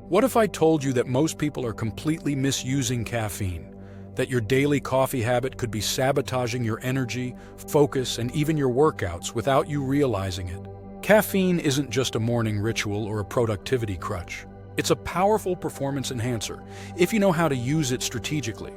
What if I told you that most people are completely misusing caffeine? That your daily coffee habit could be sabotaging your energy, focus, and even your workouts without you realizing it? Caffeine isn't just a morning ritual or a productivity crutch. It's a powerful performance enhancer, if you know how to use it strategically.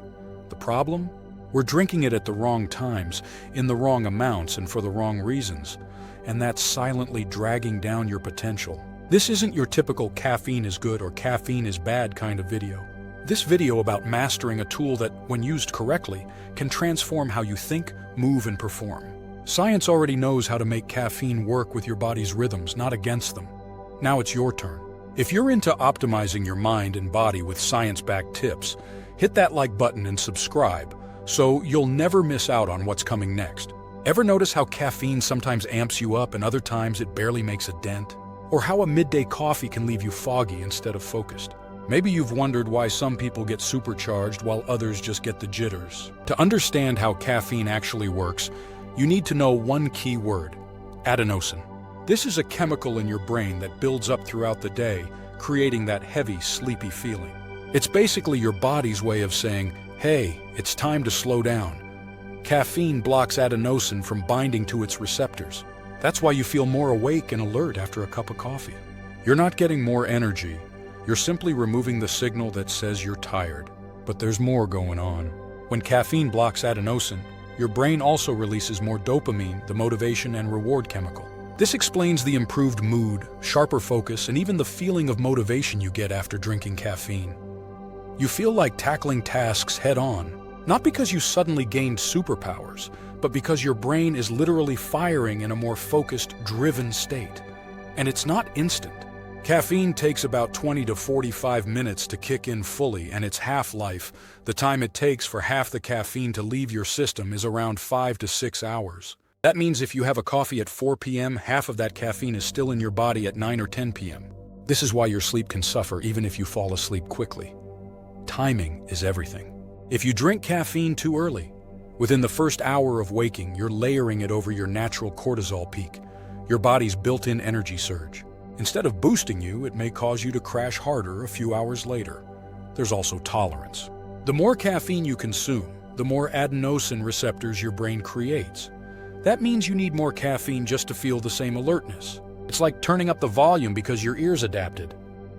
The problem? We're drinking it at the wrong times, in the wrong amounts, and for the wrong reasons. And that's silently dragging down your potential. This isn't your typical caffeine is good or caffeine is bad kind of video. This video about mastering a tool that, when used correctly, can transform how you think, move, and perform. Science already knows how to make caffeine work with your body's rhythms, not against them. Now it's your turn. If you're into optimizing your mind and body with science-backed tips, hit that like button and subscribe so you'll never miss out on what's coming next. Ever notice how caffeine sometimes amps you up and other times it barely makes a dent? Or how a midday coffee can leave you foggy instead of focused? Maybe you've wondered why some people get supercharged while others just get the jitters. To understand how caffeine actually works, you need to know one key word: adenosine. This is a chemical in your brain that builds up throughout the day, creating that heavy, sleepy feeling. It's basically your body's way of saying, hey, it's time to slow down. Caffeine blocks adenosine from binding to its receptors. That's why you feel more awake and alert after a cup of coffee. You're not getting more energy. You're simply removing the signal that says you're tired. But there's more going on. When caffeine blocks adenosine, your brain also releases more dopamine, the motivation and reward chemical. This explains the improved mood, sharper focus, and even the feeling of motivation you get after drinking caffeine. You feel like tackling tasks head-on, not because you suddenly gained superpowers, but because your brain is literally firing in a more focused, driven state. And it's not instant. Caffeine takes about 20 to 45 minutes to kick in fully, and its half-life, the time it takes for half the caffeine to leave your system, is around 5 to 6 hours. That means if you have a coffee at 4 p.m., half of that caffeine is still in your body at 9 or 10 p.m. This is why your sleep can suffer even if you fall asleep quickly. Timing is everything. If you drink caffeine too early, within the first hour of waking, you're layering it over your natural cortisol peak, your body's built-in energy surge. Instead of boosting you, it may cause you to crash harder a few hours later. There's also tolerance. The more caffeine you consume, the more adenosine receptors your brain creates. That means you need more caffeine just to feel the same alertness. It's like turning up the volume because your ears adapted.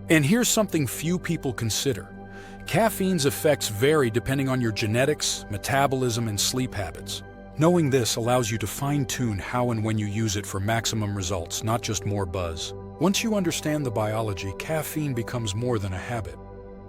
And here's something few people consider. Caffeine's effects vary depending on your genetics, metabolism, and sleep habits. Knowing this allows you to fine-tune how and when you use it for maximum results, not just more buzz. Once you understand the biology, caffeine becomes more than a habit.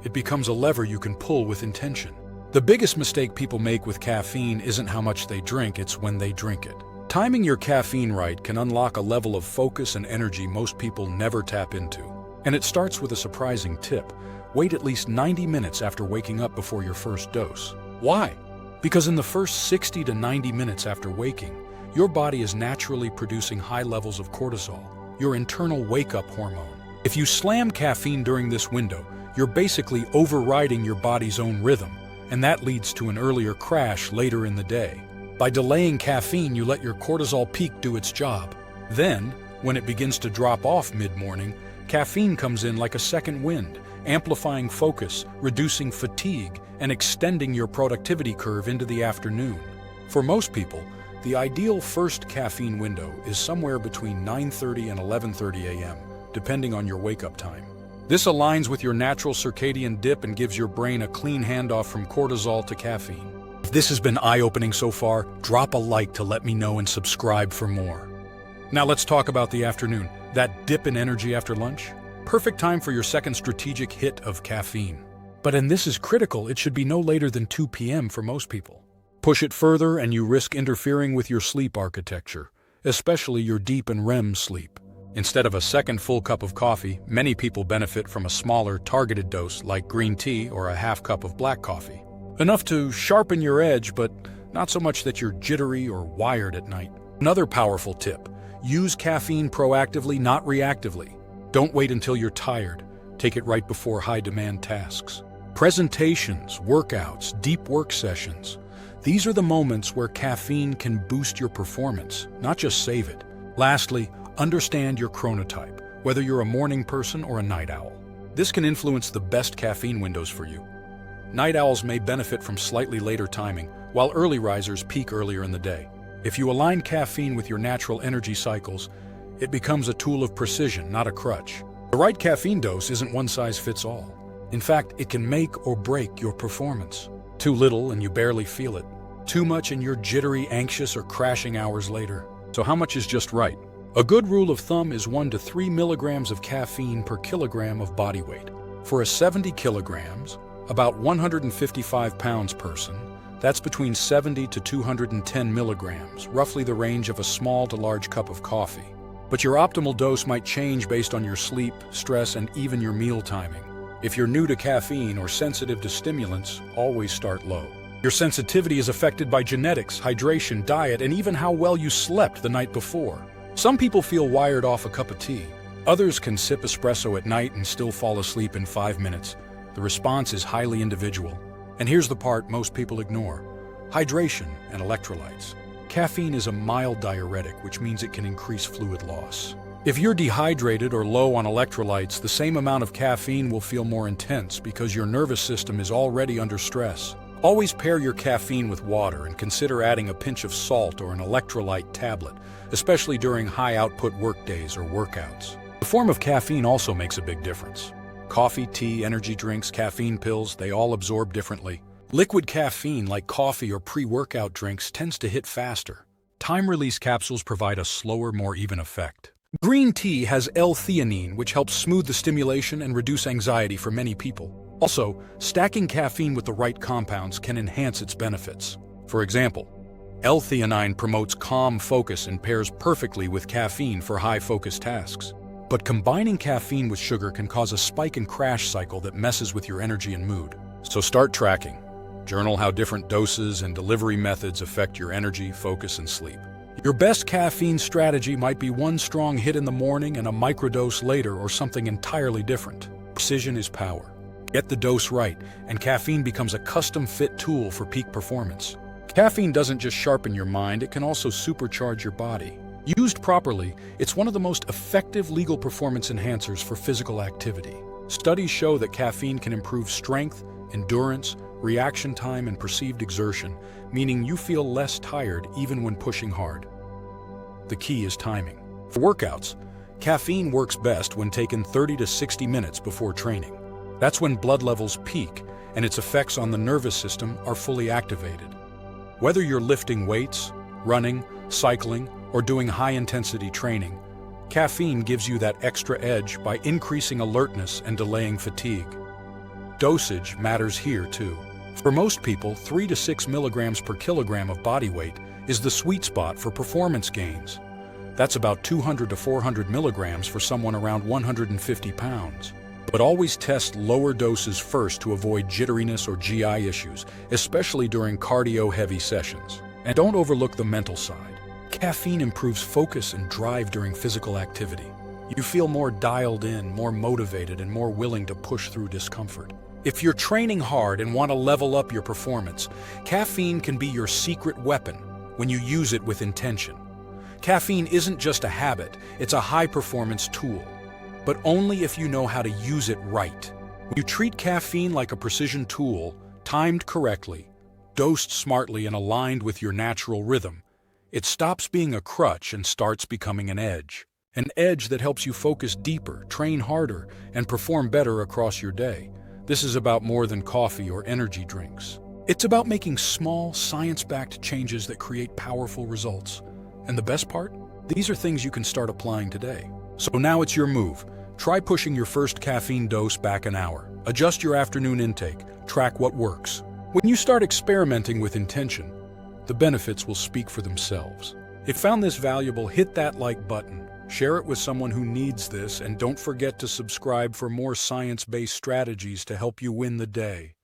It becomes a lever you can pull with intention. The biggest mistake people make with caffeine isn't how much they drink, it's when they drink it. Timing your caffeine right can unlock a level of focus and energy most people never tap into. And it starts with a surprising tip. Wait at least 90 minutes after waking up before your first dose. Why? Because in the first 60 to 90 minutes after waking, your body is naturally producing high levels of cortisol, your internal wake-up hormone. If you slam caffeine during this window, you're basically overriding your body's own rhythm, and that leads to an earlier crash later in the day. By delaying caffeine, you let your cortisol peak do its job. Then, when it begins to drop off mid-morning, caffeine comes in like a second wind, amplifying focus, reducing fatigue, and extending your productivity curve into the afternoon. For most people, the ideal first caffeine window is somewhere between 9:30 and 11:30 a.m., depending on your wake-up time. This aligns with your natural circadian dip and gives your brain a clean handoff from cortisol to caffeine. If this has been eye-opening so far, drop a like to let me know and subscribe for more. Now let's talk about the afternoon, that dip in energy after lunch. Perfect time for your second strategic hit of caffeine. But and this is critical, it should be no later than 2 p.m. for most people. Push it further and you risk interfering with your sleep architecture, especially your deep and REM sleep. Instead of a second full cup of coffee, many people benefit from a smaller, targeted dose like green tea or a half cup of black coffee. Enough to sharpen your edge, but not so much that you're jittery or wired at night. Another powerful tip: use caffeine proactively, not reactively. Don't wait until you're tired. Take it right before high-demand tasks. Presentations, workouts, deep work sessions. These are the moments where caffeine can boost your performance, not just save it. Lastly, understand your chronotype, whether you're a morning person or a night owl. This can influence the best caffeine windows for you. Night owls may benefit from slightly later timing, while early risers peak earlier in the day. If you align caffeine with your natural energy cycles, it becomes a tool of precision, not a crutch. The right caffeine dose isn't one size fits all. In fact, it can make or break your performance. Too little and you barely feel it. Too much and you're jittery, anxious, or crashing hours later. So how much is just right? A good rule of thumb is 1 to 3 milligrams of caffeine per kilogram of body weight. For a 70 kilograms, about 155 pounds person, that's between 70 to 210 milligrams, roughly the range of a small to large cup of coffee. But your optimal dose might change based on your sleep, stress, and even your meal timing. If you're new to caffeine or sensitive to stimulants, always start low. Your sensitivity is affected by genetics, hydration, diet, and even how well you slept the night before. Some people feel wired off a cup of tea. Others can sip espresso at night and still fall asleep in 5 minutes. The response is highly individual. And here's the part most people ignore: hydration and electrolytes. Caffeine is a mild diuretic, which means it can increase fluid loss. If you're dehydrated or low on electrolytes, the same amount of caffeine will feel more intense because your nervous system is already under stress. Always pair your caffeine with water and consider adding a pinch of salt or an electrolyte tablet, especially during high-output workdays or workouts. The form of caffeine also makes a big difference. Coffee, tea, energy drinks, caffeine pills, they all absorb differently. Liquid caffeine, like coffee or pre-workout drinks, tends to hit faster. Time-release capsules provide a slower, more even effect. Green tea has L-theanine, which helps smooth the stimulation and reduce anxiety for many people. Also, stacking caffeine with the right compounds can enhance its benefits. For example, L-theanine promotes calm focus and pairs perfectly with caffeine for high-focus tasks. But combining caffeine with sugar can cause a spike and crash cycle that messes with your energy and mood. So start tracking. Journal how different doses and delivery methods affect your energy, focus, and sleep. Your best caffeine strategy might be one strong hit in the morning and a microdose later, or something entirely different. Precision is power. Get the dose right, and caffeine becomes a custom-fit tool for peak performance. Caffeine doesn't just sharpen your mind, it can also supercharge your body. Used properly, it's one of the most effective legal performance enhancers for physical activity. Studies show that caffeine can improve strength, endurance, reaction time, and perceived exertion, meaning you feel less tired even when pushing hard. The key is timing. For workouts, caffeine works best when taken 30 to 60 minutes before training. That's when blood levels peak and its effects on the nervous system are fully activated. Whether you're lifting weights, running, cycling, or doing high-intensity training, caffeine gives you that extra edge by increasing alertness and delaying fatigue. Dosage matters here too. For most people, 3 to 6 milligrams per kilogram of body weight is the sweet spot for performance gains. That's about 200 to 400 milligrams for someone around 150 pounds. But always test lower doses first to avoid jitteriness or GI issues, especially during cardio-heavy sessions. And don't overlook the mental side. Caffeine improves focus and drive during physical activity. You feel more dialed in, more motivated, and more willing to push through discomfort. If you're training hard and want to level up your performance, caffeine can be your secret weapon when you use it with intention. Caffeine isn't just a habit, it's a high-performance tool. But only if you know how to use it right. When you treat caffeine like a precision tool, timed correctly, dosed smartly, and aligned with your natural rhythm, it stops being a crutch and starts becoming an edge. An edge that helps you focus deeper, train harder, and perform better across your day. This is about more than coffee or energy drinks. It's about making small, science-backed changes that create powerful results. And the best part? These are things you can start applying today. So now it's your move. Try pushing your first caffeine dose back an hour. Adjust your afternoon intake. Track what works. When you start experimenting with intention, the benefits will speak for themselves. If you found this valuable, hit that like button. Share it with someone who needs this, and don't forget to subscribe for more science-based strategies to help you win the day.